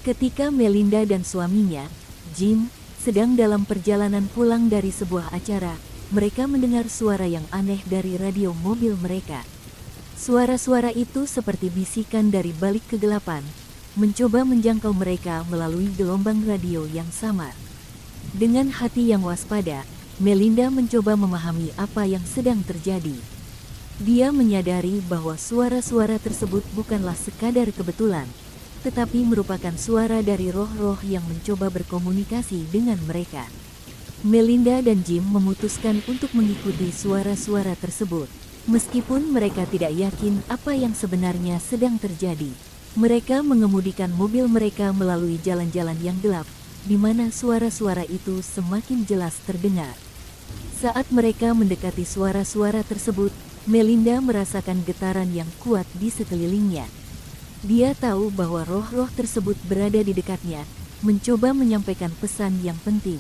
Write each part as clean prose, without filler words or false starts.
Ketika Melinda dan suaminya, Jim, sedang dalam perjalanan pulang dari sebuah acara, mereka mendengar suara yang aneh dari radio mobil mereka. Suara-suara itu seperti bisikan dari balik kegelapan, mencoba menjangkau mereka melalui gelombang radio yang samar. Dengan hati yang waspada, Melinda mencoba memahami apa yang sedang terjadi. Dia menyadari bahwa suara-suara tersebut bukanlah sekadar kebetulan, tetapi merupakan suara dari roh-roh yang mencoba berkomunikasi dengan mereka. Melinda dan Jim memutuskan untuk mengikuti suara-suara tersebut. Meskipun mereka tidak yakin apa yang sebenarnya sedang terjadi, mereka mengemudikan mobil mereka melalui jalan-jalan yang gelap, di mana suara-suara itu semakin jelas terdengar. Saat mereka mendekati suara-suara tersebut, Melinda merasakan getaran yang kuat di sekelilingnya. Dia tahu bahwa roh-roh tersebut berada di dekatnya, mencoba menyampaikan pesan yang penting.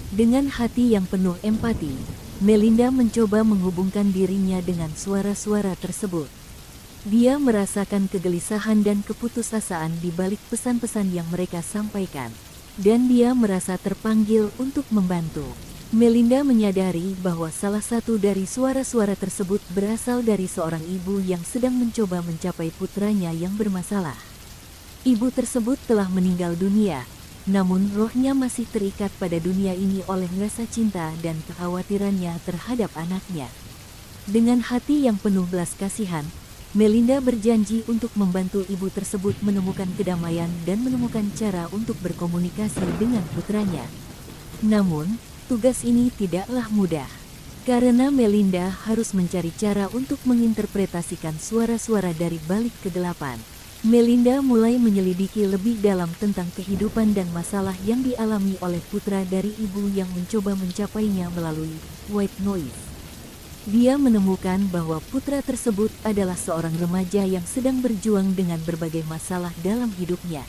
Dengan hati yang penuh empati, Melinda mencoba menghubungkan dirinya dengan suara-suara tersebut. Dia merasakan kegelisahan dan keputusasaan di balik pesan-pesan yang mereka sampaikan, dan dia merasa terpanggil untuk membantu. Melinda menyadari bahwa salah satu dari suara-suara tersebut berasal dari seorang ibu yang sedang mencoba mencapai putranya yang bermasalah. Ibu tersebut telah meninggal dunia, namun rohnya masih terikat pada dunia ini oleh rasa cinta dan kekhawatirannya terhadap anaknya. Dengan hati yang penuh belas kasihan, Melinda berjanji untuk membantu ibu tersebut menemukan kedamaian dan menemukan cara untuk berkomunikasi dengan putranya. Namun, tugas ini tidaklah mudah, karena Melinda harus mencari cara untuk menginterpretasikan suara-suara dari balik kegelapan. Melinda mulai menyelidiki lebih dalam tentang kehidupan dan masalah yang dialami oleh putra dari ibu yang mencoba mencapainya melalui white noise. Dia menemukan bahwa putra tersebut adalah seorang remaja yang sedang berjuang dengan berbagai masalah dalam hidupnya.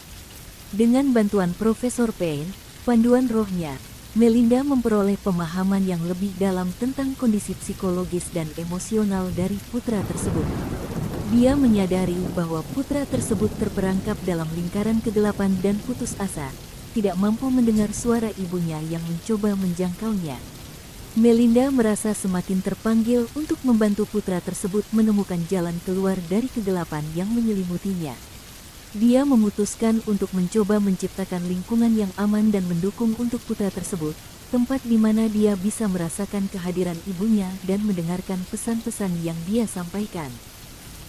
Dengan bantuan Profesor Payne, panduan rohnya, Melinda memperoleh pemahaman yang lebih dalam tentang kondisi psikologis dan emosional dari putra tersebut. Dia menyadari bahwa putra tersebut terperangkap dalam lingkaran kegelapan dan putus asa, tidak mampu mendengar suara ibunya yang mencoba menjangkaunya. Melinda merasa semakin terpanggil untuk membantu putra tersebut menemukan jalan keluar dari kegelapan yang menyelimutinya. Dia memutuskan untuk mencoba menciptakan lingkungan yang aman dan mendukung untuk putra tersebut, tempat di mana dia bisa merasakan kehadiran ibunya dan mendengarkan pesan-pesan yang dia sampaikan.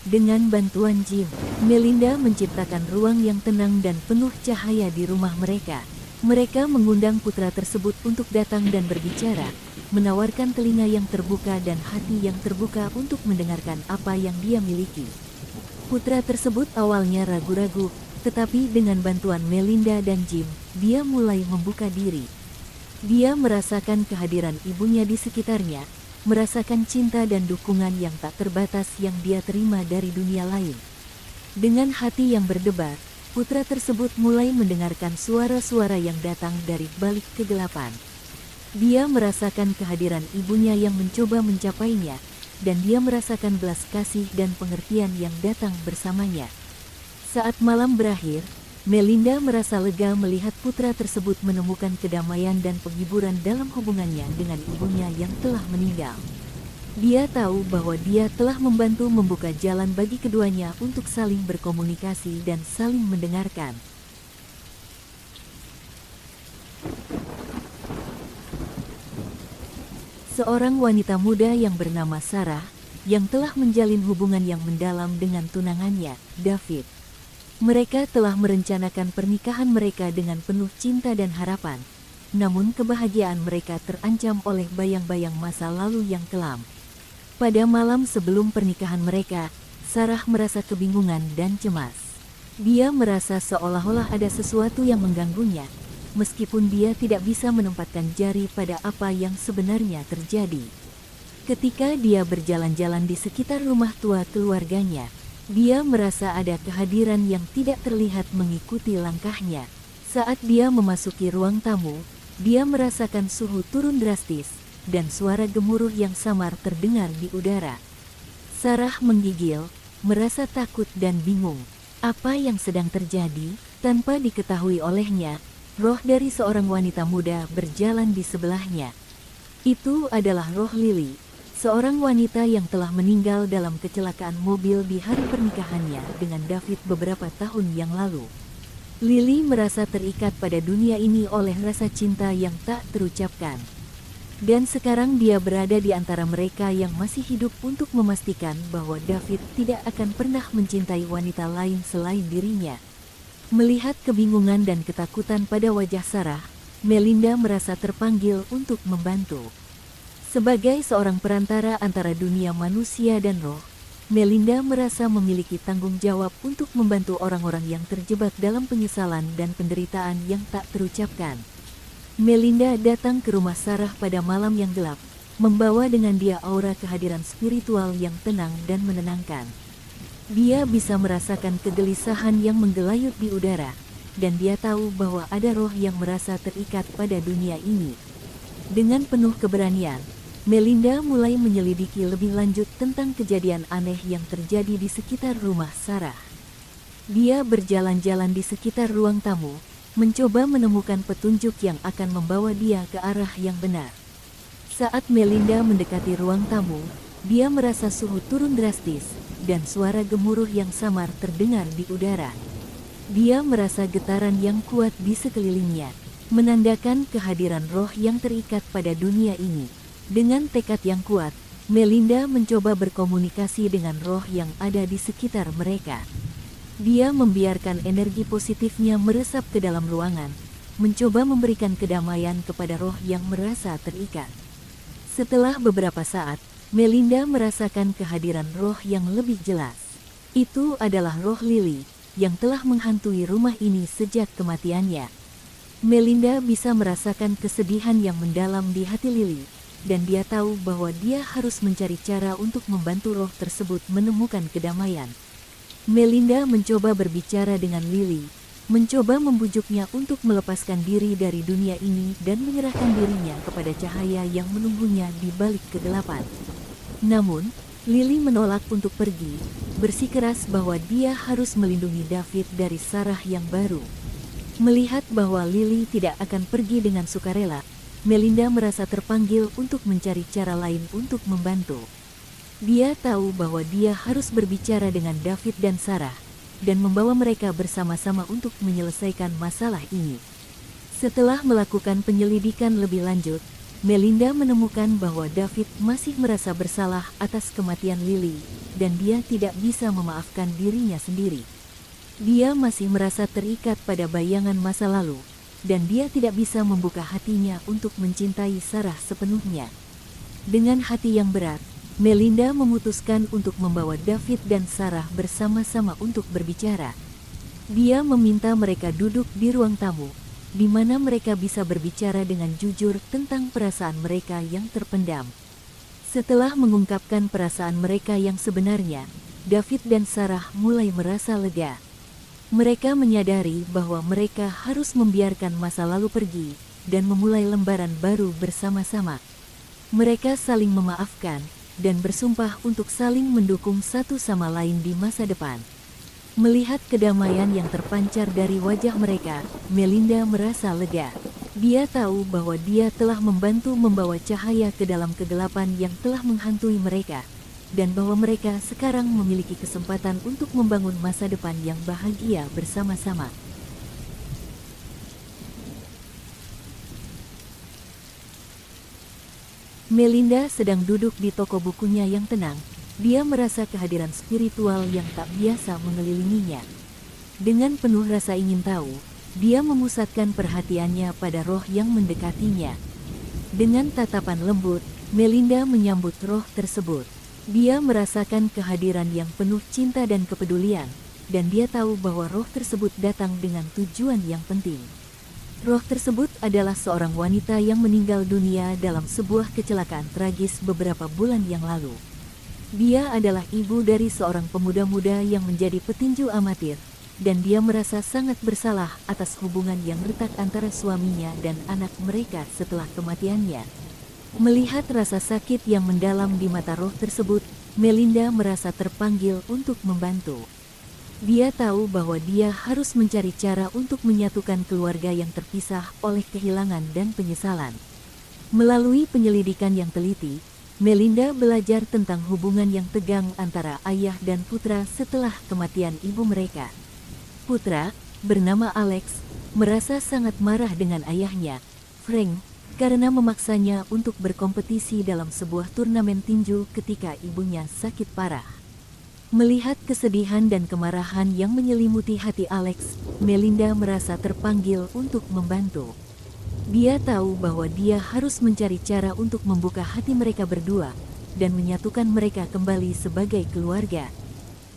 Dengan bantuan Jim, Melinda menciptakan ruang yang tenang dan penuh cahaya di rumah mereka. Mereka mengundang putra tersebut untuk datang dan berbicara, menawarkan telinga yang terbuka dan hati yang terbuka untuk mendengarkan apa yang dia miliki. Putra tersebut awalnya ragu-ragu, tetapi dengan bantuan Melinda dan Jim, dia mulai membuka diri. Dia merasakan kehadiran ibunya di sekitarnya, merasakan cinta dan dukungan yang tak terbatas yang dia terima dari dunia lain. Dengan hati yang berdebar, putra tersebut mulai mendengarkan suara-suara yang datang dari balik kegelapan. Dia merasakan kehadiran ibunya yang mencoba mencapainya, dan dia merasakan belas kasih dan pengertian yang datang bersamanya. Saat malam berakhir, Melinda merasa lega melihat putra tersebut menemukan kedamaian dan penghiburan dalam hubungannya dengan ibunya yang telah meninggal. Dia tahu bahwa dia telah membantu membuka jalan bagi keduanya untuk saling berkomunikasi dan saling mendengarkan. Seorang wanita muda yang bernama Sarah, yang telah menjalin hubungan yang mendalam dengan tunangannya, David. Mereka telah merencanakan pernikahan mereka dengan penuh cinta dan harapan, namun kebahagiaan mereka terancam oleh bayang-bayang masa lalu yang kelam. Pada malam sebelum pernikahan mereka, Sarah merasa kebingungan dan cemas. Dia merasa seolah-olah ada sesuatu yang mengganggunya, meskipun dia tidak bisa menempatkan jari pada apa yang sebenarnya terjadi. Ketika dia berjalan-jalan di sekitar rumah tua keluarganya, dia merasa ada kehadiran yang tidak terlihat mengikuti langkahnya. Saat dia memasuki ruang tamu, dia merasakan suhu turun drastis, dan suara gemuruh yang samar terdengar di udara. Sarah menggigil, merasa takut dan bingung. Apa yang sedang terjadi? Tanpa diketahui olehnya, roh dari seorang wanita muda berjalan di sebelahnya. Itu adalah roh Lily, seorang wanita yang telah meninggal dalam kecelakaan mobil di hari pernikahannya dengan David beberapa tahun yang lalu. Lily merasa terikat pada dunia ini oleh rasa cinta yang tak terucapkan. Dan sekarang dia berada di antara mereka yang masih hidup untuk memastikan bahwa David tidak akan pernah mencintai wanita lain selain dirinya. Melihat kebingungan dan ketakutan pada wajah Sarah, Melinda merasa terpanggil untuk membantu. Sebagai seorang perantara antara dunia manusia dan roh, Melinda merasa memiliki tanggung jawab untuk membantu orang-orang yang terjebak dalam penyesalan dan penderitaan yang tak terucapkan. Melinda datang ke rumah Sarah pada malam yang gelap, membawa dengan dia aura kehadiran spiritual yang tenang dan menenangkan. Dia bisa merasakan kegelisahan yang menggelayut di udara, dan dia tahu bahwa ada roh yang merasa terikat pada dunia ini. Dengan penuh keberanian, Melinda mulai menyelidiki lebih lanjut tentang kejadian aneh yang terjadi di sekitar rumah Sarah. Dia berjalan-jalan di sekitar ruang tamu, mencoba menemukan petunjuk yang akan membawa dia ke arah yang benar. Saat Melinda mendekati ruang tamu, dia merasa suhu turun drastis, dan suara gemuruh yang samar terdengar di udara. Dia merasa getaran yang kuat di sekelilingnya, menandakan kehadiran roh yang terikat pada dunia ini. Dengan tekad yang kuat, Melinda mencoba berkomunikasi dengan roh yang ada di sekitar mereka. Dia membiarkan energi positifnya meresap ke dalam ruangan, mencoba memberikan kedamaian kepada roh yang merasa terikat. Setelah beberapa saat, Melinda merasakan kehadiran roh yang lebih jelas. Itu adalah roh Lily, yang telah menghantui rumah ini sejak kematiannya. Melinda bisa merasakan kesedihan yang mendalam di hati Lily, dan dia tahu bahwa dia harus mencari cara untuk membantu roh tersebut menemukan kedamaian. Melinda mencoba berbicara dengan Lily, mencoba membujuknya untuk melepaskan diri dari dunia ini dan menyerahkan dirinya kepada cahaya yang menunggunya di balik kegelapan. Namun, Lily menolak untuk pergi, bersikeras bahwa dia harus melindungi David dari Sarah yang baru. Melihat bahwa Lily tidak akan pergi dengan sukarela, Melinda merasa terpanggil untuk mencari cara lain untuk membantu. Dia tahu bahwa dia harus berbicara dengan David dan Sarah, dan membawa mereka bersama-sama untuk menyelesaikan masalah ini. Setelah melakukan penyelidikan lebih lanjut, Melinda menemukan bahwa David masih merasa bersalah atas kematian Lily, dan dia tidak bisa memaafkan dirinya sendiri. Dia masih merasa terikat pada bayangan masa lalu, dan dia tidak bisa membuka hatinya untuk mencintai Sarah sepenuhnya. Dengan hati yang berat, Melinda memutuskan untuk membawa David dan Sarah bersama-sama untuk berbicara. Dia meminta mereka duduk di ruang tamu, di mana mereka bisa berbicara dengan jujur tentang perasaan mereka yang terpendam. Setelah mengungkapkan perasaan mereka yang sebenarnya, David dan Sarah mulai merasa lega. Mereka menyadari bahwa mereka harus membiarkan masa lalu pergi dan memulai lembaran baru bersama-sama. Mereka saling memaafkan dan bersumpah untuk saling mendukung satu sama lain di masa depan. Melihat kedamaian yang terpancar dari wajah mereka, Melinda merasa lega. Dia tahu bahwa dia telah membantu membawa cahaya ke dalam kegelapan yang telah menghantui mereka, dan bahwa mereka sekarang memiliki kesempatan untuk membangun masa depan yang bahagia bersama-sama. Melinda sedang duduk di toko bukunya yang tenang. Dia merasa kehadiran spiritual yang tak biasa mengelilinginya. Dengan penuh rasa ingin tahu, dia memusatkan perhatiannya pada roh yang mendekatinya. Dengan tatapan lembut, Melinda menyambut roh tersebut. Dia merasakan kehadiran yang penuh cinta dan kepedulian, dan dia tahu bahwa roh tersebut datang dengan tujuan yang penting. Roh tersebut adalah seorang wanita yang meninggal dunia dalam sebuah kecelakaan tragis beberapa bulan yang lalu. Dia adalah ibu dari seorang pemuda-muda yang menjadi petinju amatir, dan dia merasa sangat bersalah atas hubungan yang retak antara suaminya dan anak mereka setelah kematiannya. Melihat rasa sakit yang mendalam di mata roh tersebut, Melinda merasa terpanggil untuk membantu. Dia tahu bahwa dia harus mencari cara untuk menyatukan keluarga yang terpisah oleh kehilangan dan penyesalan. Melalui penyelidikan yang teliti, Melinda belajar tentang hubungan yang tegang antara ayah dan putra setelah kematian ibu mereka. Putra, bernama Alex, merasa sangat marah dengan ayahnya, Frank, karena memaksanya untuk berkompetisi dalam sebuah turnamen tinju ketika ibunya sakit parah. Melihat kesedihan dan kemarahan yang menyelimuti hati Alex, Melinda merasa terpanggil untuk membantu. Dia tahu bahwa dia harus mencari cara untuk membuka hati mereka berdua dan menyatukan mereka kembali sebagai keluarga.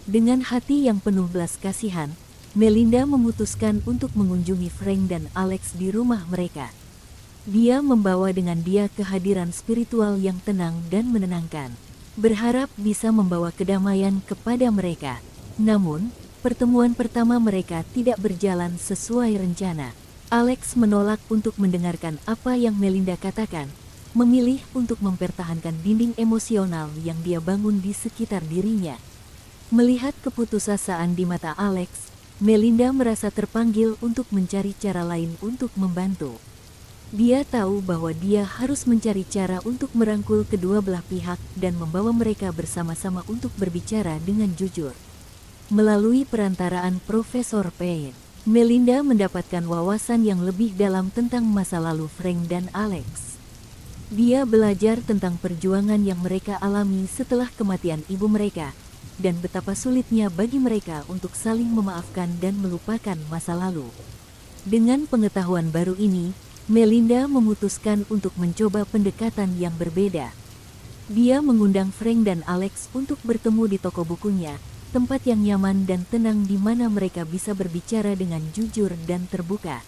Dengan hati yang penuh belas kasihan, Melinda memutuskan untuk mengunjungi Frank dan Alex di rumah mereka. Dia membawa dengan dia kehadiran spiritual yang tenang dan menenangkan, berharap bisa membawa kedamaian kepada mereka. Namun, pertemuan pertama mereka tidak berjalan sesuai rencana. Alex menolak untuk mendengarkan apa yang Melinda katakan, memilih untuk mempertahankan dinding emosional yang dia bangun di sekitar dirinya. Melihat keputusasaan di mata Alex, Melinda merasa terpanggil untuk mencari cara lain untuk membantu. Dia tahu bahwa dia harus mencari cara untuk merangkul kedua belah pihak dan membawa mereka bersama-sama untuk berbicara dengan jujur. Melalui perantaraan Profesor Payne, Melinda mendapatkan wawasan yang lebih dalam tentang masa lalu Frank dan Alex. Dia belajar tentang perjuangan yang mereka alami setelah kematian ibu mereka, dan betapa sulitnya bagi mereka untuk saling memaafkan dan melupakan masa lalu. Dengan pengetahuan baru ini, Melinda memutuskan untuk mencoba pendekatan yang berbeda. Dia mengundang Frank dan Alex untuk bertemu di toko bukunya, tempat yang nyaman dan tenang di mana mereka bisa berbicara dengan jujur dan terbuka.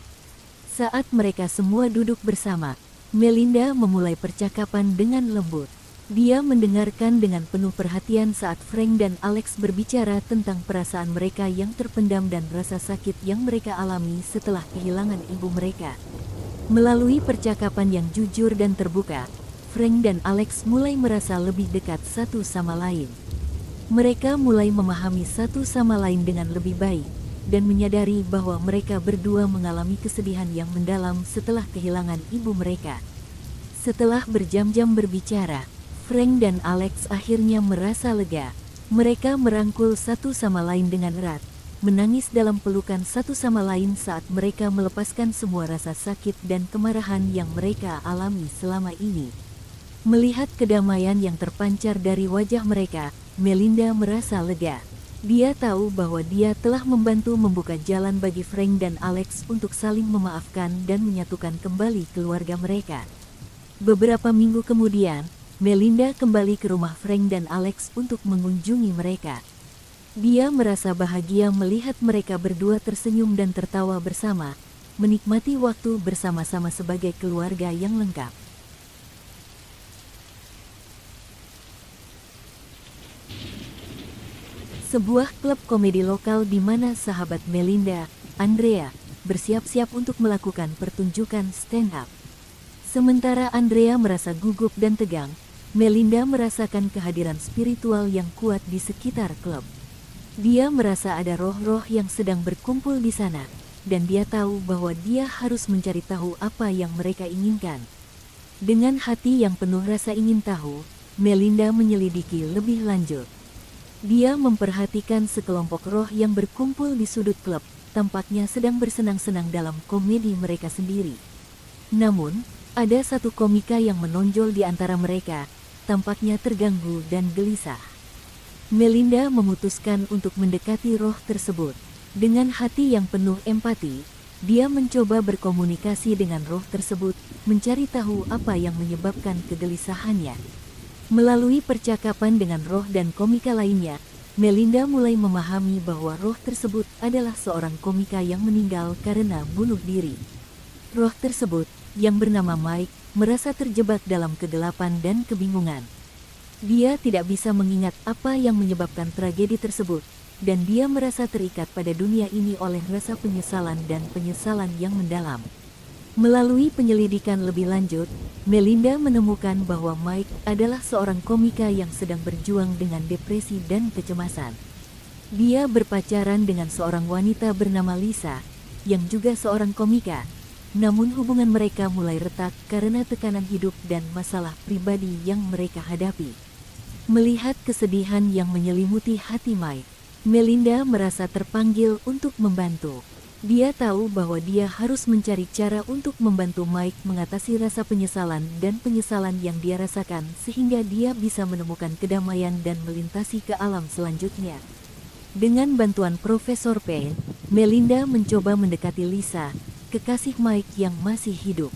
Saat mereka semua duduk bersama, Melinda memulai percakapan dengan lembut. Dia mendengarkan dengan penuh perhatian saat Frank dan Alex berbicara tentang perasaan mereka yang terpendam dan rasa sakit yang mereka alami setelah kehilangan ibu mereka. Melalui percakapan yang jujur dan terbuka, Frank dan Alex mulai merasa lebih dekat satu sama lain. Mereka mulai memahami satu sama lain dengan lebih baik, dan menyadari bahwa mereka berdua mengalami kesedihan yang mendalam setelah kehilangan ibu mereka. Setelah berjam-jam berbicara, Frank dan Alex akhirnya merasa lega. Mereka merangkul satu sama lain dengan erat, menangis dalam pelukan satu sama lain saat mereka melepaskan semua rasa sakit dan kemarahan yang mereka alami selama ini. Melihat kedamaian yang terpancar dari wajah mereka, Melinda merasa lega. Dia tahu bahwa dia telah membantu membuka jalan bagi Frank dan Alex untuk saling memaafkan dan menyatukan kembali keluarga mereka. Beberapa minggu kemudian, Melinda kembali ke rumah Frank dan Alex untuk mengunjungi mereka. Dia merasa bahagia melihat mereka berdua tersenyum dan tertawa bersama, menikmati waktu bersama-sama sebagai keluarga yang lengkap. Sebuah klub komedi lokal di mana sahabat Melinda, Andrea, bersiap-siap untuk melakukan pertunjukan stand-up. Sementara Andrea merasa gugup dan tegang, Melinda merasakan kehadiran spiritual yang kuat di sekitar klub. Dia merasa ada roh-roh yang sedang berkumpul di sana, dan dia tahu bahwa dia harus mencari tahu apa yang mereka inginkan. Dengan hati yang penuh rasa ingin tahu, Melinda menyelidiki lebih lanjut. Dia memperhatikan sekelompok roh yang berkumpul di sudut klub, tampaknya sedang bersenang-senang dalam komedi mereka sendiri. Namun, ada satu komika yang menonjol di antara mereka, tampaknya terganggu dan gelisah. Melinda memutuskan untuk mendekati roh tersebut. Dengan hati yang penuh empati, dia mencoba berkomunikasi dengan roh tersebut, mencari tahu apa yang menyebabkan kegelisahannya. Melalui percakapan dengan roh dan komika lainnya, Melinda mulai memahami bahwa roh tersebut adalah seorang komika yang meninggal karena bunuh diri. Roh tersebut, yang bernama Mike, merasa terjebak dalam kegelapan dan kebingungan. Dia tidak bisa mengingat apa yang menyebabkan tragedi tersebut, dan dia merasa terikat pada dunia ini oleh rasa penyesalan dan penyesalan yang mendalam. Melalui penyelidikan lebih lanjut, Melinda menemukan bahwa Mike adalah seorang komika yang sedang berjuang dengan depresi dan kecemasan. Dia berpacaran dengan seorang wanita bernama Lisa, yang juga seorang komika. Namun hubungan mereka mulai retak karena tekanan hidup dan masalah pribadi yang mereka hadapi. Melihat kesedihan yang menyelimuti hati Mike, Melinda merasa terpanggil untuk membantu. Dia tahu bahwa dia harus mencari cara untuk membantu Mike mengatasi rasa penyesalan dan penyesalan yang dia rasakan sehingga dia bisa menemukan kedamaian dan melintasi ke alam selanjutnya. Dengan bantuan Profesor Payne, Melinda mencoba mendekati Lisa, kekasih Mike yang masih hidup.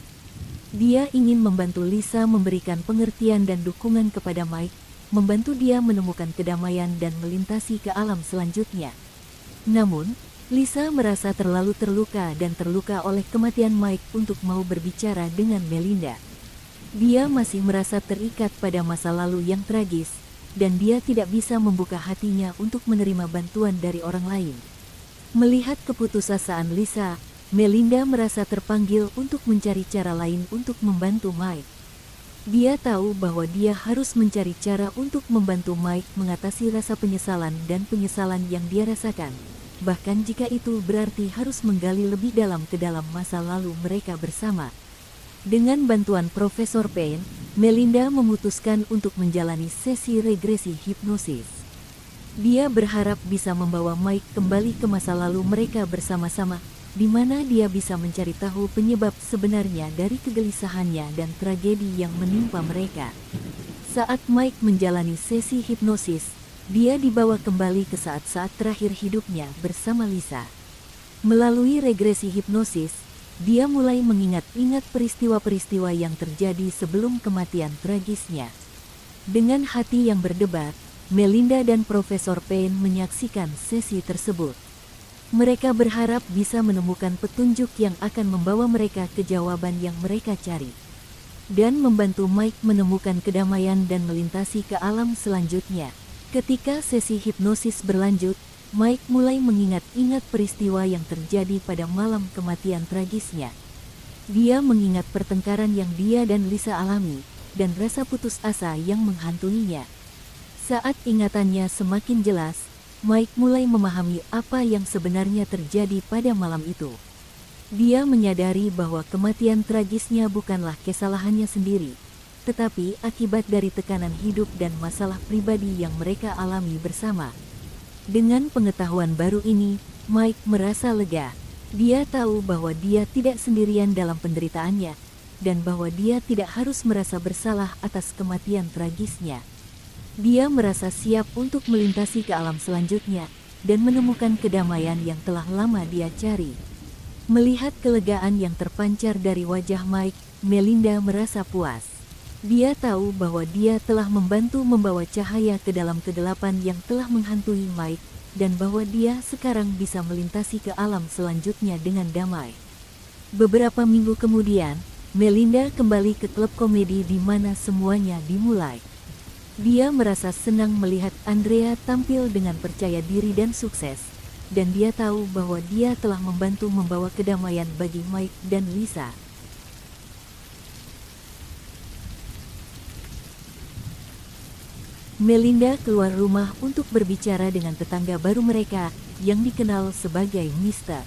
Dia ingin membantu Lisa memberikan pengertian dan dukungan kepada Mike, membantu dia menemukan kedamaian dan melintasi ke alam selanjutnya. Namun, Lisa merasa terlalu terluka dan terluka oleh kematian Mike untuk mau berbicara dengan Melinda. Dia masih merasa terikat pada masa lalu yang tragis, dan dia tidak bisa membuka hatinya untuk menerima bantuan dari orang lain. Melihat keputusasaan Lisa, Melinda merasa terpanggil untuk mencari cara lain untuk membantu Mike. Dia tahu bahwa dia harus mencari cara untuk membantu Mike mengatasi rasa penyesalan dan penyesalan yang dia rasakan, bahkan jika itu berarti harus menggali lebih dalam ke dalam masa lalu mereka bersama. Dengan bantuan Profesor Payne, Melinda memutuskan untuk menjalani sesi regresi hipnosis. Dia berharap bisa membawa Mike kembali ke masa lalu mereka bersama-sama, di mana dia bisa mencari tahu penyebab sebenarnya dari kegelisahannya dan tragedi yang menimpa mereka. Saat Mike menjalani sesi hipnosis, dia dibawa kembali ke saat-saat terakhir hidupnya bersama Lisa. Melalui regresi hipnosis, dia mulai mengingat-ingat peristiwa-peristiwa yang terjadi sebelum kematian tragisnya. Dengan hati yang berdebar, Melinda dan Profesor Payne menyaksikan sesi tersebut. Mereka berharap bisa menemukan petunjuk yang akan membawa mereka ke jawaban yang mereka cari, dan membantu Mike menemukan kedamaian dan melintasi ke alam selanjutnya. Ketika sesi hipnosis berlanjut, Mike mulai mengingat-ingat peristiwa yang terjadi pada malam kematian tragisnya. Dia mengingat pertengkaran yang dia dan Lisa alami, dan rasa putus asa yang menghantuinya. Saat ingatannya semakin jelas, Mike mulai memahami apa yang sebenarnya terjadi pada malam itu. Dia menyadari bahwa kematian tragisnya bukanlah kesalahannya sendiri, tetapi akibat dari tekanan hidup dan masalah pribadi yang mereka alami bersama. Dengan pengetahuan baru ini, Mike merasa lega. Dia tahu bahwa dia tidak sendirian dalam penderitaannya, dan bahwa dia tidak harus merasa bersalah atas kematian tragisnya. Dia merasa siap untuk melintasi ke alam selanjutnya, dan menemukan kedamaian yang telah lama dia cari. Melihat kelegaan yang terpancar dari wajah Mike, Melinda merasa puas. Dia tahu bahwa dia telah membantu membawa cahaya ke dalam kegelapan yang telah menghantui Mike, dan bahwa dia sekarang bisa melintasi ke alam selanjutnya dengan damai. Beberapa minggu kemudian, Melinda kembali ke klub komedi di mana semuanya dimulai. Dia merasa senang melihat Andrea tampil dengan percaya diri dan sukses, dan dia tahu bahwa dia telah membantu membawa kedamaian bagi Mike dan Lisa. Melinda keluar rumah untuk berbicara dengan tetangga baru mereka yang dikenal sebagai Mr.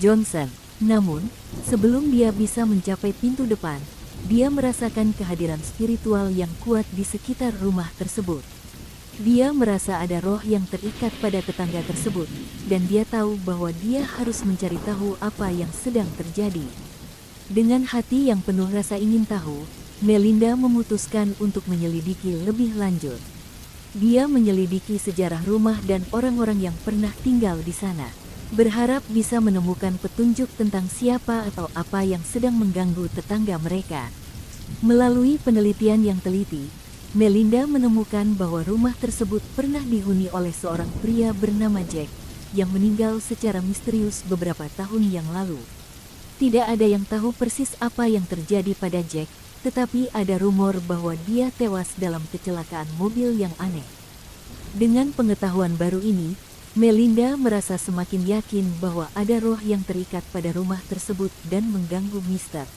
Johnson. Namun, sebelum dia bisa mencapai pintu depan, dia merasakan kehadiran spiritual yang kuat di sekitar rumah tersebut. Dia merasa ada roh yang terikat pada tetangga tersebut, dan dia tahu bahwa dia harus mencari tahu apa yang sedang terjadi. Dengan hati yang penuh rasa ingin tahu, Melinda memutuskan untuk menyelidiki lebih lanjut. Dia menyelidiki sejarah rumah dan orang-orang yang pernah tinggal di sana, berharap bisa menemukan petunjuk tentang siapa atau apa yang sedang mengganggu tetangga mereka. Melalui penelitian yang teliti, Melinda menemukan bahwa rumah tersebut pernah dihuni oleh seorang pria bernama Jack, yang meninggal secara misterius beberapa tahun yang lalu. Tidak ada yang tahu persis apa yang terjadi pada Jack, tetapi ada rumor bahwa dia tewas dalam kecelakaan mobil yang aneh. Dengan pengetahuan baru ini, Melinda merasa semakin yakin bahwa ada roh yang terikat pada rumah tersebut dan mengganggu Mr.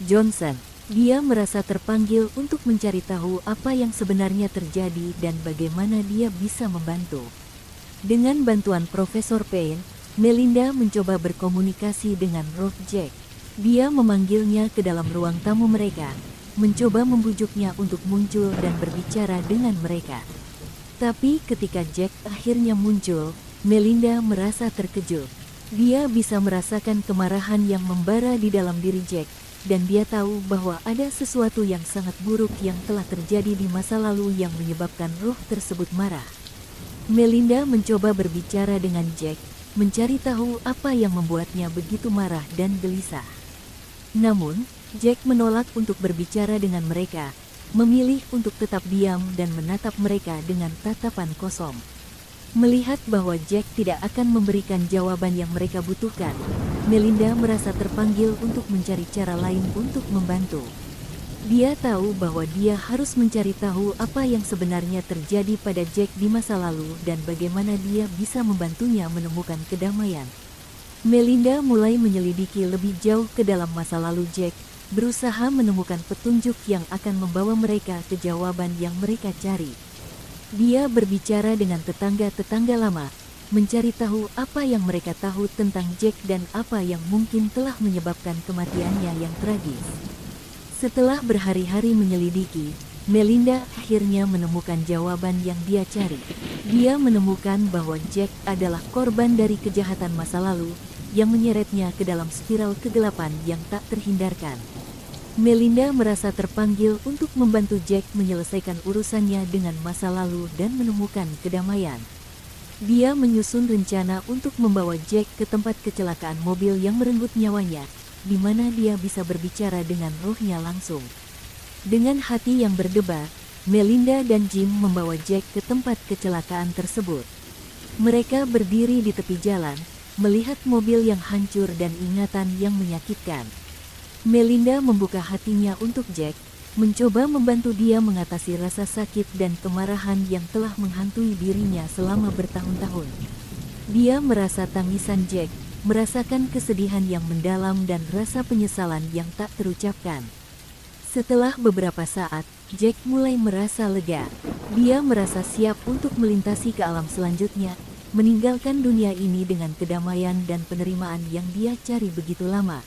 Johnson. Dia merasa terpanggil untuk mencari tahu apa yang sebenarnya terjadi dan bagaimana dia bisa membantu. Dengan bantuan Profesor Payne, Melinda mencoba berkomunikasi dengan roh Jack. Dia memanggilnya ke dalam ruang tamu mereka, mencoba membujuknya untuk muncul dan berbicara dengan mereka. Tapi ketika Jack akhirnya muncul, Melinda merasa terkejut. Dia bisa merasakan kemarahan yang membara di dalam diri Jack, dan dia tahu bahwa ada sesuatu yang sangat buruk yang telah terjadi di masa lalu yang menyebabkan roh tersebut marah. Melinda mencoba berbicara dengan Jack, mencari tahu apa yang membuatnya begitu marah dan gelisah. Namun, Jack menolak untuk berbicara dengan mereka, memilih untuk tetap diam dan menatap mereka dengan tatapan kosong. Melihat bahwa Jack tidak akan memberikan jawaban yang mereka butuhkan, Melinda merasa terpanggil untuk mencari cara lain untuk membantu. Dia tahu bahwa dia harus mencari tahu apa yang sebenarnya terjadi pada Jack di masa lalu dan bagaimana dia bisa membantunya menemukan kedamaian. Melinda mulai menyelidiki lebih jauh ke dalam masa lalu Jack, berusaha menemukan petunjuk yang akan membawa mereka ke jawaban yang mereka cari. Dia berbicara dengan tetangga-tetangga lama, mencari tahu apa yang mereka tahu tentang Jack dan apa yang mungkin telah menyebabkan kematiannya yang tragis. Setelah berhari-hari menyelidiki, Melinda akhirnya menemukan jawaban yang dia cari. Dia menemukan bahwa Jack adalah korban dari kejahatan masa lalu yang menyeretnya ke dalam spiral kegelapan yang tak terhindarkan. Melinda merasa terpanggil untuk membantu Jack menyelesaikan urusannya dengan masa lalu dan menemukan kedamaian. Dia menyusun rencana untuk membawa Jack ke tempat kecelakaan mobil yang merenggut nyawanya, di mana dia bisa berbicara dengan rohnya langsung. Dengan hati yang berdebar, Melinda dan Jim membawa Jack ke tempat kecelakaan tersebut. Mereka berdiri di tepi jalan, melihat mobil yang hancur dan ingatan yang menyakitkan. Melinda membuka hatinya untuk Jack, mencoba membantu dia mengatasi rasa sakit dan kemarahan yang telah menghantui dirinya selama bertahun-tahun. Dia merasa tangisan Jack, merasakan kesedihan yang mendalam dan rasa penyesalan yang tak terucapkan. Setelah beberapa saat, Jack mulai merasa lega. Dia merasa siap untuk melintasi ke alam selanjutnya, meninggalkan dunia ini dengan kedamaian dan penerimaan yang dia cari begitu lama.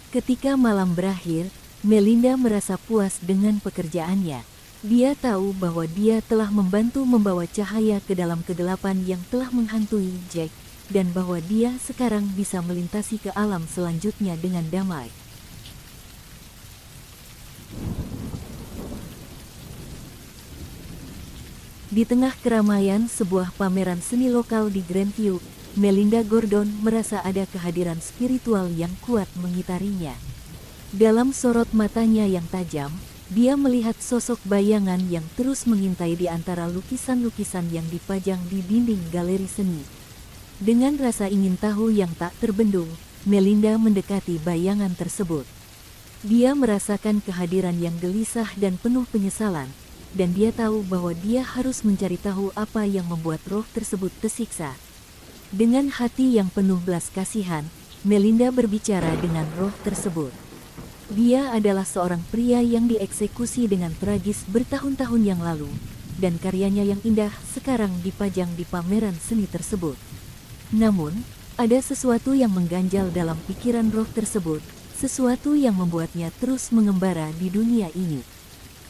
Ketika malam berakhir, Melinda merasa puas dengan pekerjaannya. Dia tahu bahwa dia telah membantu membawa cahaya ke dalam kegelapan yang telah menghantui Jack, dan bahwa dia sekarang bisa melintasi ke alam selanjutnya dengan damai. Di tengah keramaian sebuah pameran seni lokal di Grandview, Melinda Gordon merasa ada kehadiran spiritual yang kuat mengitarinya. Dalam sorot matanya yang tajam, dia melihat sosok bayangan yang terus mengintai di antara lukisan-lukisan yang dipajang di dinding galeri seni. Dengan rasa ingin tahu yang tak terbendung, Melinda mendekati bayangan tersebut. Dia merasakan kehadiran yang gelisah dan penuh penyesalan, dan dia tahu bahwa dia harus mencari tahu apa yang membuat roh tersebut tersiksa. Dengan hati yang penuh belas kasihan, Melinda berbicara dengan roh tersebut. Dia adalah seorang pria yang dieksekusi dengan tragis bertahun-tahun yang lalu, dan karyanya yang indah sekarang dipajang di pameran seni tersebut. Namun, ada sesuatu yang mengganjal dalam pikiran roh tersebut, sesuatu yang membuatnya terus mengembara di dunia ini.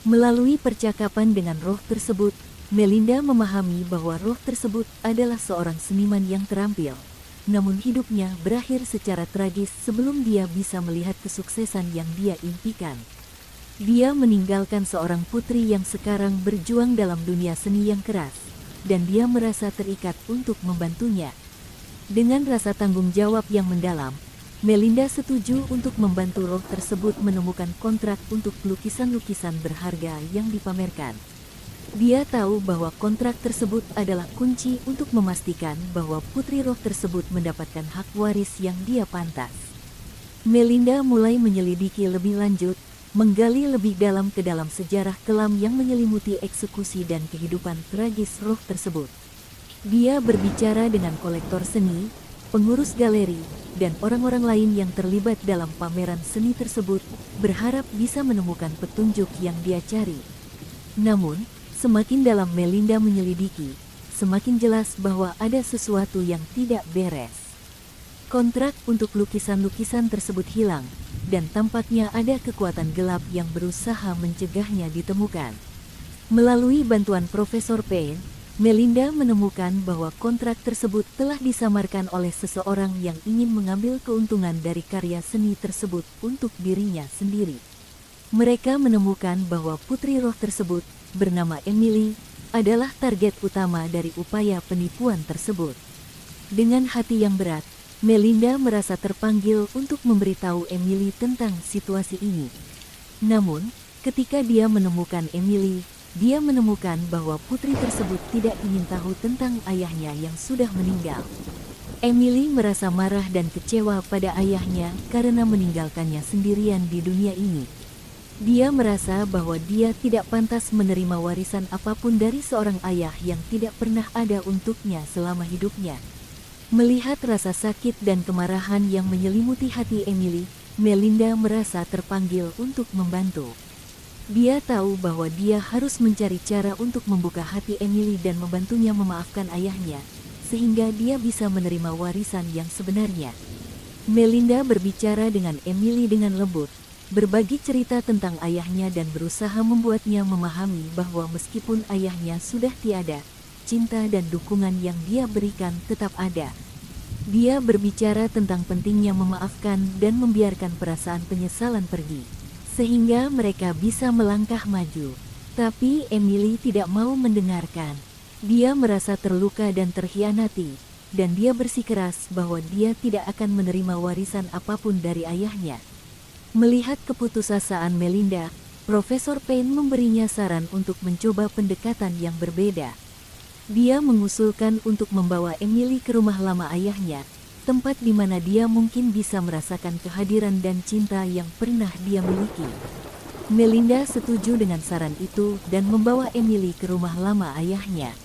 Melalui percakapan dengan roh tersebut, Melinda memahami bahwa roh tersebut adalah seorang seniman yang terampil, namun hidupnya berakhir secara tragis sebelum dia bisa melihat kesuksesan yang dia impikan. Dia meninggalkan seorang putri yang sekarang berjuang dalam dunia seni yang keras, dan dia merasa terikat untuk membantunya. Dengan rasa tanggung jawab yang mendalam, Melinda setuju untuk membantu roh tersebut menemukan kontrak untuk lukisan-lukisan berharga yang dipamerkan. Dia tahu bahwa kontrak tersebut adalah kunci untuk memastikan bahwa putri roh tersebut mendapatkan hak waris yang dia pantas. Melinda mulai menyelidiki lebih lanjut, menggali lebih dalam ke dalam sejarah kelam yang menyelimuti eksekusi dan kehidupan tragis roh tersebut. Dia berbicara dengan kolektor seni, pengurus galeri, dan orang-orang lain yang terlibat dalam pameran seni tersebut, berharap bisa menemukan petunjuk yang dia cari. Namun, semakin dalam Melinda menyelidiki, semakin jelas bahwa ada sesuatu yang tidak beres. Kontrak untuk lukisan-lukisan tersebut hilang, dan tampaknya ada kekuatan gelap yang berusaha mencegahnya ditemukan. Melalui bantuan Profesor Payne, Melinda menemukan bahwa kontrak tersebut telah disamarkan oleh seseorang yang ingin mengambil keuntungan dari karya seni tersebut untuk dirinya sendiri. Mereka menemukan bahwa putri roh tersebut, bernama Emily, adalah target utama dari upaya penipuan tersebut. Dengan hati yang berat, Melinda merasa terpanggil untuk memberitahu Emily tentang situasi ini. Namun, ketika dia menemukan Emily, dia menemukan bahwa putri tersebut tidak ingin tahu tentang ayahnya yang sudah meninggal. Emily merasa marah dan kecewa pada ayahnya karena meninggalkannya sendirian di dunia ini. Dia merasa bahwa dia tidak pantas menerima warisan apapun dari seorang ayah yang tidak pernah ada untuknya selama hidupnya. Melihat rasa sakit dan kemarahan yang menyelimuti hati Emily, Melinda merasa terpanggil untuk membantu. Dia tahu bahwa dia harus mencari cara untuk membuka hati Emily dan membantunya memaafkan ayahnya, sehingga dia bisa menerima warisan yang sebenarnya. Melinda berbicara dengan Emily dengan lembut, berbagi cerita tentang ayahnya dan berusaha membuatnya memahami bahwa meskipun ayahnya sudah tiada, cinta dan dukungan yang dia berikan tetap ada. Dia berbicara tentang pentingnya memaafkan dan membiarkan perasaan penyesalan pergi, sehingga mereka bisa melangkah maju. Tapi Emily tidak mau mendengarkan. Dia merasa terluka dan terhianati, dan dia bersikeras bahwa dia tidak akan menerima warisan apapun dari ayahnya. Melihat keputusasaan Melinda, Profesor Payne memberinya saran untuk mencoba pendekatan yang berbeda. Dia mengusulkan untuk membawa Emily ke rumah lama ayahnya, tempat di mana dia mungkin bisa merasakan kehadiran dan cinta yang pernah dia miliki. Melinda setuju dengan saran itu dan membawa Emily ke rumah lama ayahnya.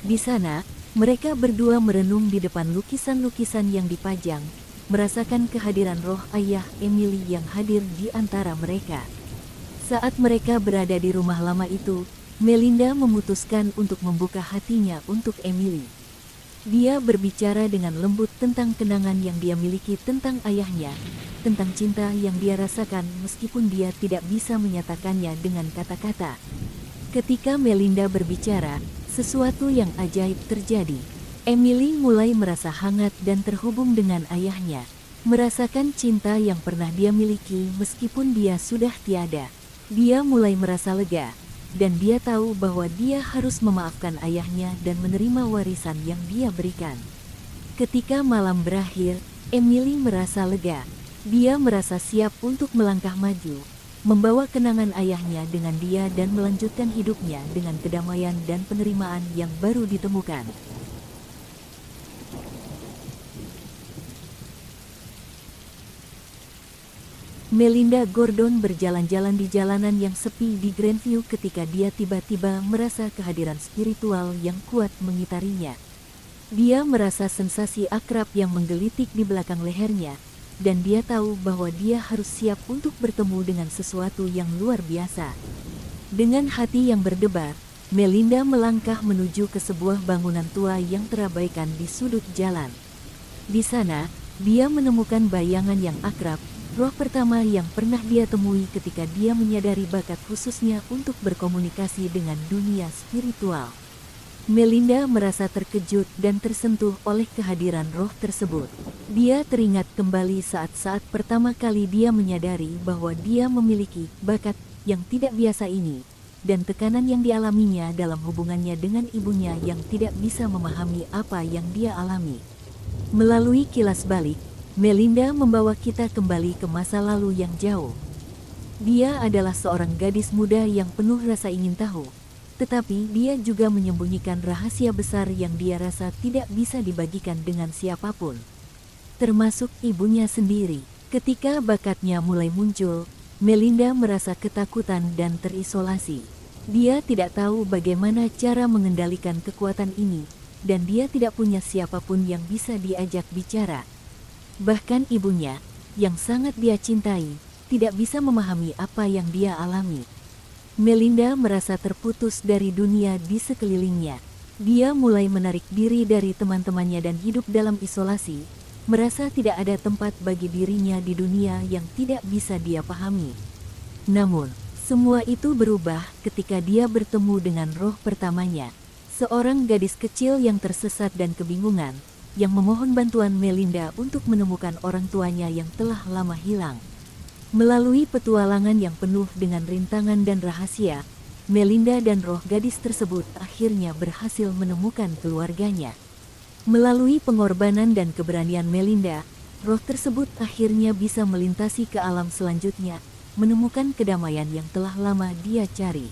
Di sana, mereka berdua merenung di depan lukisan-lukisan yang dipajang, merasakan kehadiran roh ayah Emily yang hadir di antara mereka. Saat mereka berada di rumah lama itu, Melinda memutuskan untuk membuka hatinya untuk Emily. Dia berbicara dengan lembut tentang kenangan yang dia miliki tentang ayahnya, tentang cinta yang dia rasakan meskipun dia tidak bisa menyatakannya dengan kata-kata. Ketika Melinda berbicara, sesuatu yang ajaib terjadi. Emily mulai merasa hangat dan terhubung dengan ayahnya, merasakan cinta yang pernah dia miliki meskipun dia sudah tiada. Dia mulai merasa lega, dan dia tahu bahwa dia harus memaafkan ayahnya dan menerima warisan yang dia berikan. Ketika malam berakhir, Emily merasa lega. Dia merasa siap untuk melangkah maju, membawa kenangan ayahnya dengan dia dan melanjutkan hidupnya dengan kedamaian dan penerimaan yang baru ditemukan. Melinda Gordon berjalan-jalan di jalanan yang sepi di Grandview ketika dia tiba-tiba merasa kehadiran spiritual yang kuat mengitarinya. Dia merasa sensasi akrab yang menggelitik di belakang lehernya, dan dia tahu bahwa dia harus siap untuk bertemu dengan sesuatu yang luar biasa. Dengan hati yang berdebar, Melinda melangkah menuju ke sebuah bangunan tua yang terabaikan di sudut jalan. Di sana, dia menemukan bayangan yang akrab, roh pertama yang pernah dia temui ketika dia menyadari bakat khususnya untuk berkomunikasi dengan dunia spiritual. Melinda merasa terkejut dan tersentuh oleh kehadiran roh tersebut. Dia teringat kembali saat-saat pertama kali dia menyadari bahwa dia memiliki bakat yang tidak biasa ini, dan tekanan yang dialaminya dalam hubungannya dengan ibunya yang tidak bisa memahami apa yang dia alami. Melalui kilas balik, Melinda membawa kita kembali ke masa lalu yang jauh. Dia adalah seorang gadis muda yang penuh rasa ingin tahu, tetapi dia juga menyembunyikan rahasia besar yang dia rasa tidak bisa dibagikan dengan siapapun, termasuk ibunya sendiri. Ketika bakatnya mulai muncul, Melinda merasa ketakutan dan terisolasi. Dia tidak tahu bagaimana cara mengendalikan kekuatan ini, dan dia tidak punya siapapun yang bisa diajak bicara. Bahkan ibunya, yang sangat dia cintai, tidak bisa memahami apa yang dia alami. Melinda merasa terputus dari dunia di sekelilingnya. Dia mulai menarik diri dari teman-temannya dan hidup dalam isolasi, merasa tidak ada tempat bagi dirinya di dunia yang tidak bisa dia pahami. Namun, semua itu berubah ketika dia bertemu dengan roh pertamanya, seorang gadis kecil yang tersesat dan kebingungan, yang memohon bantuan Melinda untuk menemukan orang tuanya yang telah lama hilang. Melalui petualangan yang penuh dengan rintangan dan rahasia, Melinda dan roh gadis tersebut akhirnya berhasil menemukan keluarganya. Melalui pengorbanan dan keberanian Melinda, roh tersebut akhirnya bisa melintasi ke alam selanjutnya, menemukan kedamaian yang telah lama dia cari.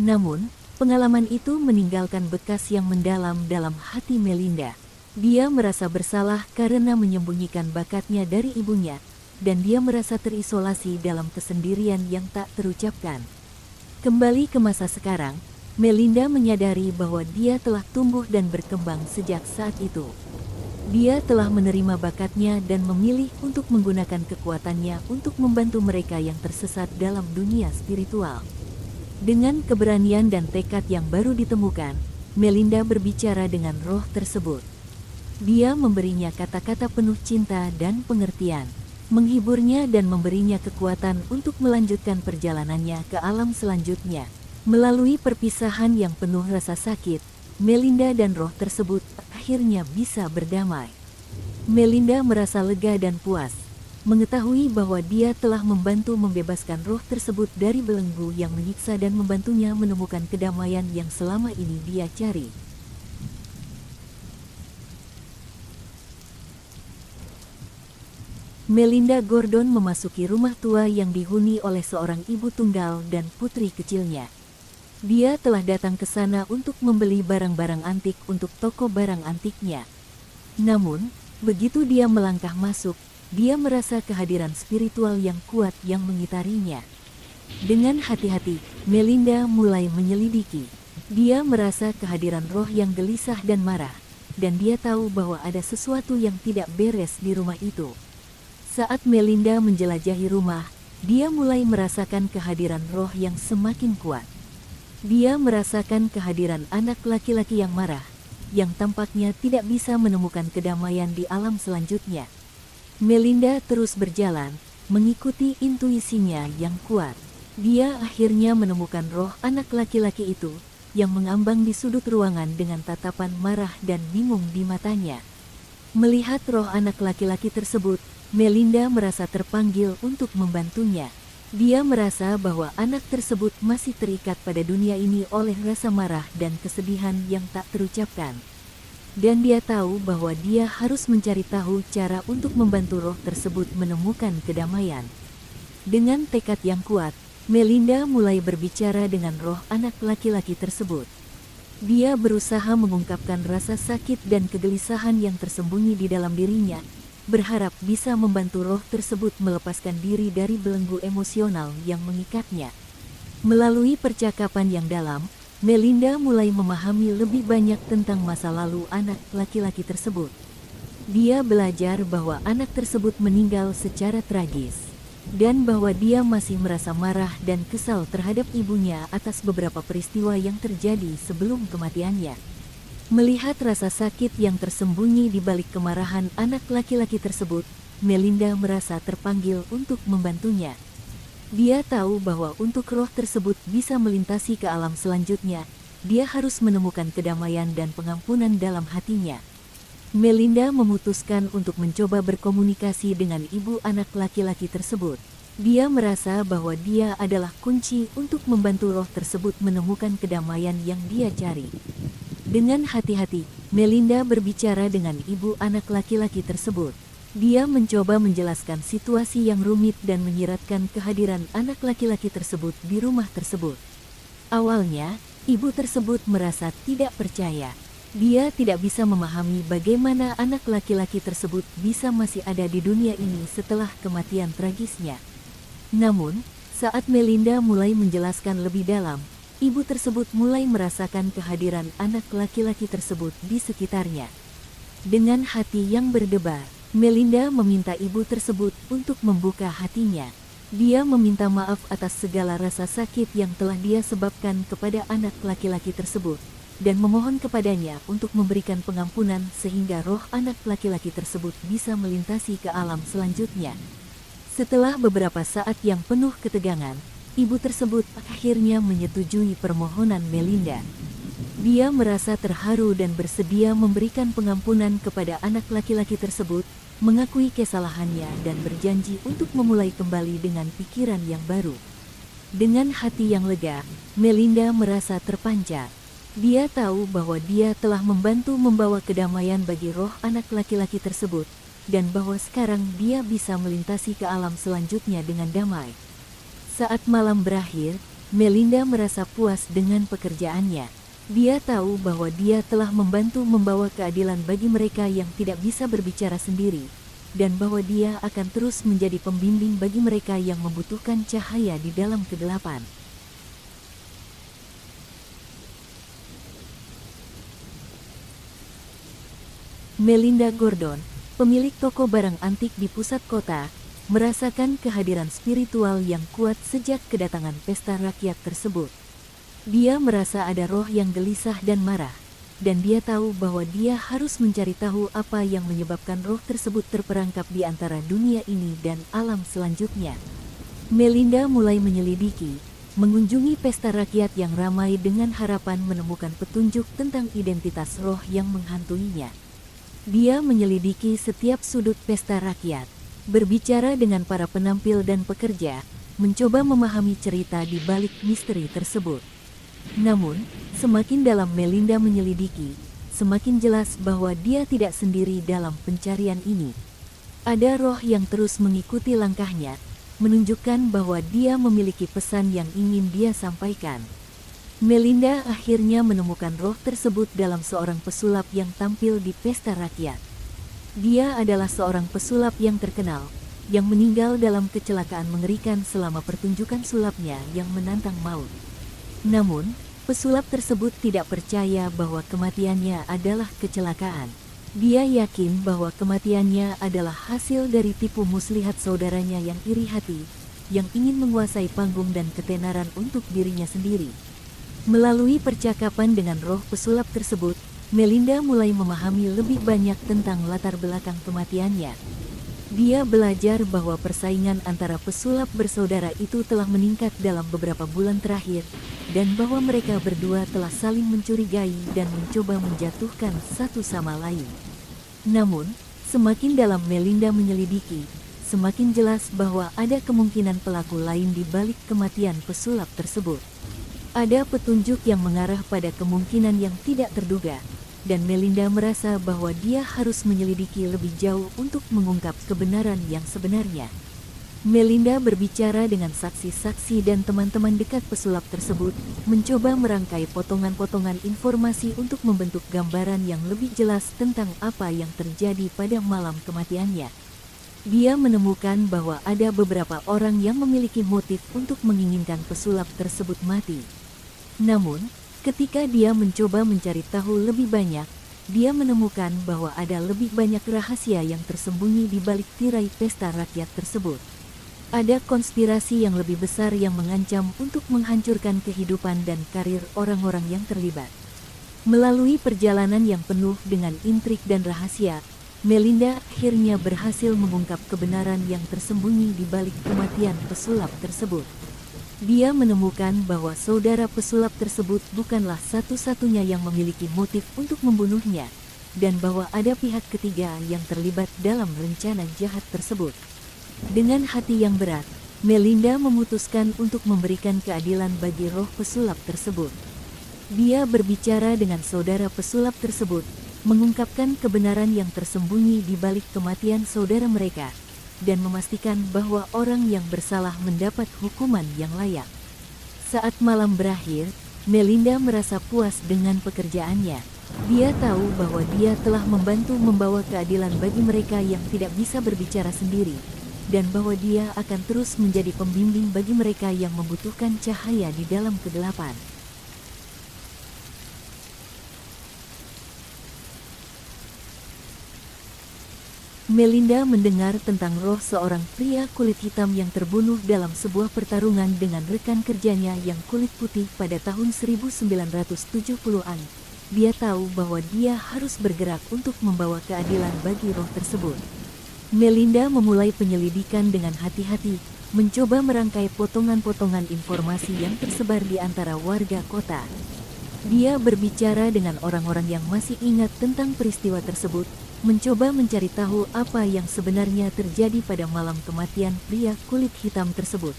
Namun, pengalaman itu meninggalkan bekas yang mendalam dalam hati Melinda. Dia merasa bersalah karena menyembunyikan bakatnya dari ibunya, dan dia merasa terisolasi dalam kesendirian yang tak terucapkan. Kembali ke masa sekarang, Melinda menyadari bahwa dia telah tumbuh dan berkembang sejak saat itu. Dia telah menerima bakatnya dan memilih untuk menggunakan kekuatannya untuk membantu mereka yang tersesat dalam dunia spiritual. Dengan keberanian dan tekad yang baru ditemukan, Melinda berbicara dengan roh tersebut. Dia memberinya kata-kata penuh cinta dan pengertian, menghiburnya dan memberinya kekuatan untuk melanjutkan perjalanannya ke alam selanjutnya. Melalui perpisahan yang penuh rasa sakit, Melinda dan roh tersebut akhirnya bisa berdamai. Melinda merasa lega dan puas, mengetahui bahwa dia telah membantu membebaskan roh tersebut dari belenggu yang menyiksa dan membantunya menemukan kedamaian yang selama ini dia cari. Melinda Gordon memasuki rumah tua yang dihuni oleh seorang ibu tunggal dan putri kecilnya. Dia telah datang ke sana untuk membeli barang-barang antik untuk toko barang antiknya. Namun, begitu dia melangkah masuk, dia merasa kehadiran spiritual yang kuat yang mengitarinya. Dengan hati-hati, Melinda mulai menyelidiki. Dia merasa kehadiran roh yang gelisah dan marah, dan dia tahu bahwa ada sesuatu yang tidak beres di rumah itu. Saat Melinda menjelajahi rumah, dia mulai merasakan kehadiran roh yang semakin kuat. Dia merasakan kehadiran anak laki-laki yang marah, yang tampaknya tidak bisa menemukan kedamaian di alam selanjutnya. Melinda terus berjalan, mengikuti intuisinya yang kuat. Dia akhirnya menemukan roh anak laki-laki itu, yang mengambang di sudut ruangan dengan tatapan marah dan bingung di matanya. Melihat roh anak laki-laki tersebut, Melinda merasa terpanggil untuk membantunya. Dia merasa bahwa anak tersebut masih terikat pada dunia ini oleh rasa marah dan kesedihan yang tak terucapkan. Dan dia tahu bahwa dia harus mencari tahu cara untuk membantu roh tersebut menemukan kedamaian. Dengan tekad yang kuat, Melinda mulai berbicara dengan roh anak laki-laki tersebut. Dia berusaha mengungkapkan rasa sakit dan kegelisahan yang tersembunyi di dalam dirinya, berharap bisa membantu roh tersebut melepaskan diri dari belenggu emosional yang mengikatnya. Melalui percakapan yang dalam, Melinda mulai memahami lebih banyak tentang masa lalu anak laki-laki tersebut. Dia belajar bahwa anak tersebut meninggal secara tragis, dan bahwa dia masih merasa marah dan kesal terhadap ibunya atas beberapa peristiwa yang terjadi sebelum kematiannya. Melihat rasa sakit yang tersembunyi di balik kemarahan anak laki-laki tersebut, Melinda merasa terpanggil untuk membantunya. Dia tahu bahwa untuk roh tersebut bisa melintasi ke alam selanjutnya, dia harus menemukan kedamaian dan pengampunan dalam hatinya. Melinda memutuskan untuk mencoba berkomunikasi dengan ibu anak laki-laki tersebut. Dia merasa bahwa dia adalah kunci untuk membantu roh tersebut menemukan kedamaian yang dia cari. Dengan hati-hati, Melinda berbicara dengan ibu anak laki-laki tersebut. Dia mencoba menjelaskan situasi yang rumit dan menyiratkan kehadiran anak laki-laki tersebut di rumah tersebut. Awalnya, ibu tersebut merasa tidak percaya. Dia tidak bisa memahami bagaimana anak laki-laki tersebut bisa masih ada di dunia ini setelah kematian tragisnya. Namun, saat Melinda mulai menjelaskan lebih dalam, ibu tersebut mulai merasakan kehadiran anak laki-laki tersebut di sekitarnya. Dengan hati yang berdebar, Melinda meminta ibu tersebut untuk membuka hatinya. Dia meminta maaf atas segala rasa sakit yang telah dia sebabkan kepada anak laki-laki tersebut, dan memohon kepadanya untuk memberikan pengampunan sehingga roh anak laki-laki tersebut bisa melintasi ke alam selanjutnya. Setelah beberapa saat yang penuh ketegangan, ibu tersebut akhirnya menyetujui permohonan Melinda. Dia merasa terharu dan bersedia memberikan pengampunan kepada anak laki-laki tersebut, mengakui kesalahannya dan berjanji untuk memulai kembali dengan pikiran yang baru. Dengan hati yang lega, Melinda merasa terpancar. Dia tahu bahwa dia telah membantu membawa kedamaian bagi roh anak laki-laki tersebut, dan bahwa sekarang dia bisa melintasi ke alam selanjutnya dengan damai. Saat malam berakhir, Melinda merasa puas dengan pekerjaannya. Dia tahu bahwa dia telah membantu membawa keadilan bagi mereka yang tidak bisa berbicara sendiri, dan bahwa dia akan terus menjadi pembimbing bagi mereka yang membutuhkan cahaya di dalam kegelapan. Melinda Gordon, pemilik toko barang antik di pusat kota, merasakan kehadiran spiritual yang kuat sejak kedatangan pesta rakyat tersebut. Dia merasa ada roh yang gelisah dan marah, dan dia tahu bahwa dia harus mencari tahu apa yang menyebabkan roh tersebut terperangkap di antara dunia ini dan alam selanjutnya. Melinda mulai menyelidiki, mengunjungi pesta rakyat yang ramai dengan harapan menemukan petunjuk tentang identitas roh yang menghantuinya. Dia menyelidiki setiap sudut pesta rakyat, berbicara dengan para penampil dan pekerja, mencoba memahami cerita di balik misteri tersebut. Namun, semakin dalam Melinda menyelidiki, semakin jelas bahwa dia tidak sendiri dalam pencarian ini. Ada roh yang terus mengikuti langkahnya, menunjukkan bahwa dia memiliki pesan yang ingin dia sampaikan. Melinda akhirnya menemukan roh tersebut dalam seorang pesulap yang tampil di pesta rakyat. Dia adalah seorang pesulap yang terkenal, yang meninggal dalam kecelakaan mengerikan selama pertunjukan sulapnya yang menantang maut. Namun, pesulap tersebut tidak percaya bahwa kematiannya adalah kecelakaan. Dia yakin bahwa kematiannya adalah hasil dari tipu muslihat saudaranya yang iri hati, yang ingin menguasai panggung dan ketenaran untuk dirinya sendiri. Melalui percakapan dengan roh pesulap tersebut, Melinda mulai memahami lebih banyak tentang latar belakang kematiannya. Dia belajar bahwa persaingan antara pesulap bersaudara itu telah meningkat dalam beberapa bulan terakhir, dan bahwa mereka berdua telah saling mencurigai dan mencoba menjatuhkan satu sama lain. Namun, semakin dalam Melinda menyelidiki, semakin jelas bahwa ada kemungkinan pelaku lain di balik kematian pesulap tersebut. Ada petunjuk yang mengarah pada kemungkinan yang tidak terduga, dan Melinda merasa bahwa dia harus menyelidiki lebih jauh untuk mengungkap kebenaran yang sebenarnya. Melinda berbicara dengan saksi-saksi dan teman-teman dekat pesulap tersebut, mencoba merangkai potongan-potongan informasi untuk membentuk gambaran yang lebih jelas tentang apa yang terjadi pada malam kematiannya. Dia menemukan bahwa ada beberapa orang yang memiliki motif untuk menginginkan pesulap tersebut mati. Namun, ketika dia mencoba mencari tahu lebih banyak, dia menemukan bahwa ada lebih banyak rahasia yang tersembunyi di balik tirai pesta rakyat tersebut. Ada konspirasi yang lebih besar yang mengancam untuk menghancurkan kehidupan dan karir orang-orang yang terlibat. Melalui perjalanan yang penuh dengan intrik dan rahasia, Melinda akhirnya berhasil mengungkap kebenaran yang tersembunyi di balik kematian pesulap tersebut. Dia menemukan bahwa saudara pesulap tersebut bukanlah satu-satunya yang memiliki motif untuk membunuhnya, dan bahwa ada pihak ketiga yang terlibat dalam rencana jahat tersebut. Dengan hati yang berat, Melinda memutuskan untuk memberikan keadilan bagi roh pesulap tersebut. Dia berbicara dengan saudara pesulap tersebut, mengungkapkan kebenaran yang tersembunyi di balik kematian saudara mereka, dan memastikan bahwa orang yang bersalah mendapat hukuman yang layak. Saat malam berakhir, Melinda merasa puas dengan pekerjaannya. Dia tahu bahwa dia telah membantu membawa keadilan bagi mereka yang tidak bisa berbicara sendiri, dan bahwa dia akan terus menjadi pembimbing bagi mereka yang membutuhkan cahaya di dalam kegelapan. Melinda mendengar tentang roh seorang pria kulit hitam yang terbunuh dalam sebuah pertarungan dengan rekan kerjanya yang kulit putih pada tahun 1970-an, dia tahu bahwa dia harus bergerak untuk membawa keadilan bagi roh tersebut. Melinda memulai penyelidikan dengan hati-hati, mencoba merangkai potongan-potongan informasi yang tersebar di antara warga kota. Dia berbicara dengan orang-orang yang masih ingat tentang peristiwa tersebut, mencoba mencari tahu apa yang sebenarnya terjadi pada malam kematian pria kulit hitam tersebut.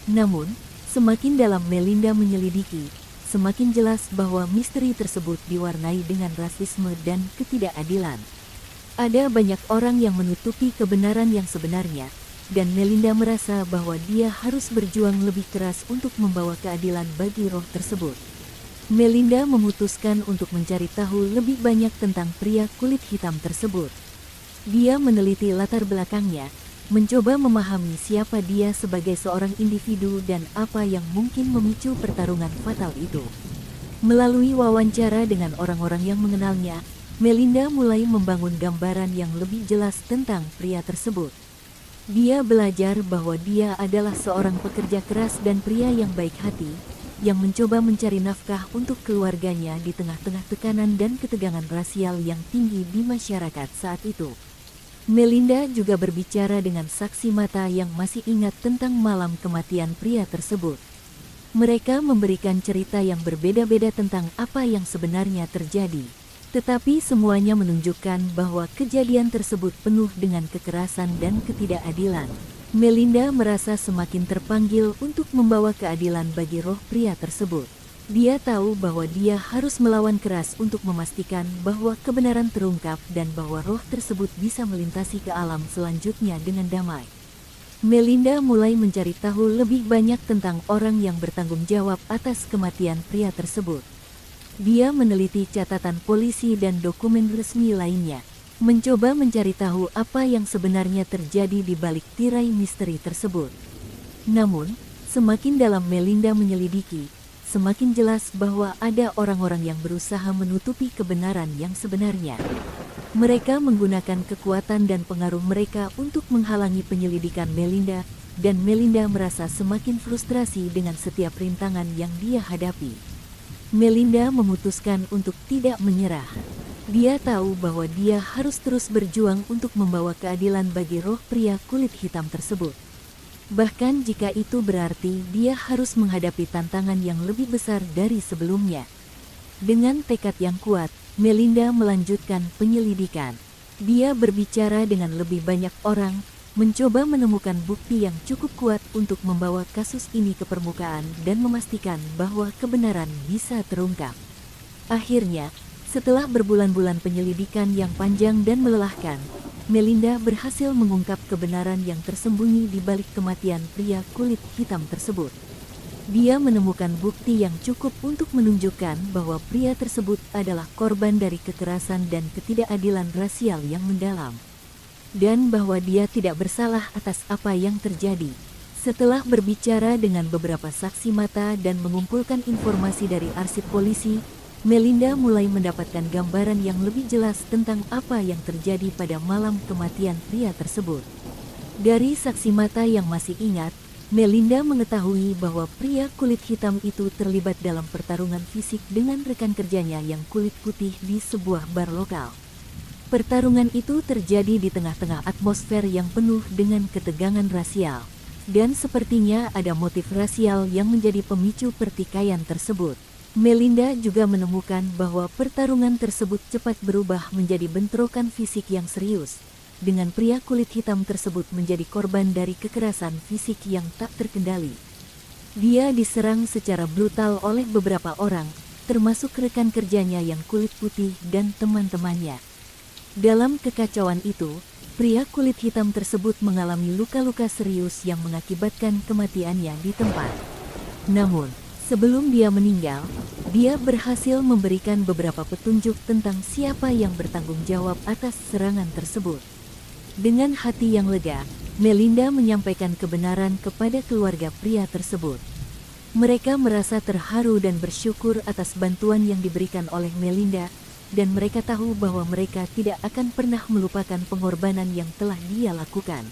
Namun, semakin dalam Melinda menyelidiki, semakin jelas bahwa misteri tersebut diwarnai dengan rasisme dan ketidakadilan. Ada banyak orang yang menutupi kebenaran yang sebenarnya, dan Melinda merasa bahwa dia harus berjuang lebih keras untuk membawa keadilan bagi roh tersebut. Melinda memutuskan untuk mencari tahu lebih banyak tentang pria kulit hitam tersebut. Dia meneliti latar belakangnya, mencoba memahami siapa dia sebagai seorang individu dan apa yang mungkin memicu pertarungan fatal itu. Melalui wawancara dengan orang-orang yang mengenalnya, Melinda mulai membangun gambaran yang lebih jelas tentang pria tersebut. Dia belajar bahwa dia adalah seorang pekerja keras dan pria yang baik hati, yang mencoba mencari nafkah untuk keluarganya di tengah-tengah tekanan dan ketegangan rasial yang tinggi di masyarakat saat itu. Melinda juga berbicara dengan saksi mata yang masih ingat tentang malam kematian pria tersebut. Mereka memberikan cerita yang berbeda-beda tentang apa yang sebenarnya terjadi, tetapi semuanya menunjukkan bahwa kejadian tersebut penuh dengan kekerasan dan ketidakadilan. Melinda merasa semakin terpanggil untuk membawa keadilan bagi roh pria tersebut. Dia tahu bahwa dia harus melawan keras untuk memastikan bahwa kebenaran terungkap dan bahwa roh tersebut bisa melintasi ke alam selanjutnya dengan damai. Melinda mulai mencari tahu lebih banyak tentang orang yang bertanggung jawab atas kematian pria tersebut. Dia meneliti catatan polisi dan dokumen resmi lainnya, mencoba mencari tahu apa yang sebenarnya terjadi di balik tirai misteri tersebut. Namun, semakin dalam Melinda menyelidiki, semakin jelas bahwa ada orang-orang yang berusaha menutupi kebenaran yang sebenarnya. Mereka menggunakan kekuatan dan pengaruh mereka untuk menghalangi penyelidikan Melinda, dan Melinda merasa semakin frustrasi dengan setiap rintangan yang dia hadapi. Melinda memutuskan untuk tidak menyerah. Dia tahu bahwa dia harus terus berjuang untuk membawa keadilan bagi roh pria kulit hitam tersebut. Bahkan jika itu berarti dia harus menghadapi tantangan yang lebih besar dari sebelumnya. Dengan tekad yang kuat, Melinda melanjutkan penyelidikan. Dia berbicara dengan lebih banyak orang, mencoba menemukan bukti yang cukup kuat untuk membawa kasus ini ke permukaan dan memastikan bahwa kebenaran bisa terungkap. Akhirnya, setelah berbulan-bulan penyelidikan yang panjang dan melelahkan, Melinda berhasil mengungkap kebenaran yang tersembunyi di balik kematian pria kulit hitam tersebut. Dia menemukan bukti yang cukup untuk menunjukkan bahwa pria tersebut adalah korban dari kekerasan dan ketidakadilan rasial yang mendalam, dan bahwa dia tidak bersalah atas apa yang terjadi. Setelah berbicara dengan beberapa saksi mata dan mengumpulkan informasi dari arsip polisi, Melinda mulai mendapatkan gambaran yang lebih jelas tentang apa yang terjadi pada malam kematian pria tersebut. Dari saksi mata yang masih ingat, Melinda mengetahui bahwa pria kulit hitam itu terlibat dalam pertarungan fisik dengan rekan kerjanya yang kulit putih di sebuah bar lokal. Pertarungan itu terjadi di tengah-tengah atmosfer yang penuh dengan ketegangan rasial, dan sepertinya ada motif rasial yang menjadi pemicu pertikaian tersebut. Melinda juga menemukan bahwa pertarungan tersebut cepat berubah menjadi bentrokan fisik yang serius, dengan pria kulit hitam tersebut menjadi korban dari kekerasan fisik yang tak terkendali. Dia diserang secara brutal oleh beberapa orang, termasuk rekan kerjanya yang kulit putih dan teman-temannya. Dalam kekacauan itu, pria kulit hitam tersebut mengalami luka-luka serius yang mengakibatkan kematiannya di tempat. Namun, sebelum dia meninggal, dia berhasil memberikan beberapa petunjuk tentang siapa yang bertanggung jawab atas serangan tersebut. Dengan hati yang lega, Melinda menyampaikan kebenaran kepada keluarga pria tersebut. Mereka merasa terharu dan bersyukur atas bantuan yang diberikan oleh Melinda, dan mereka tahu bahwa mereka tidak akan pernah melupakan pengorbanan yang telah dia lakukan.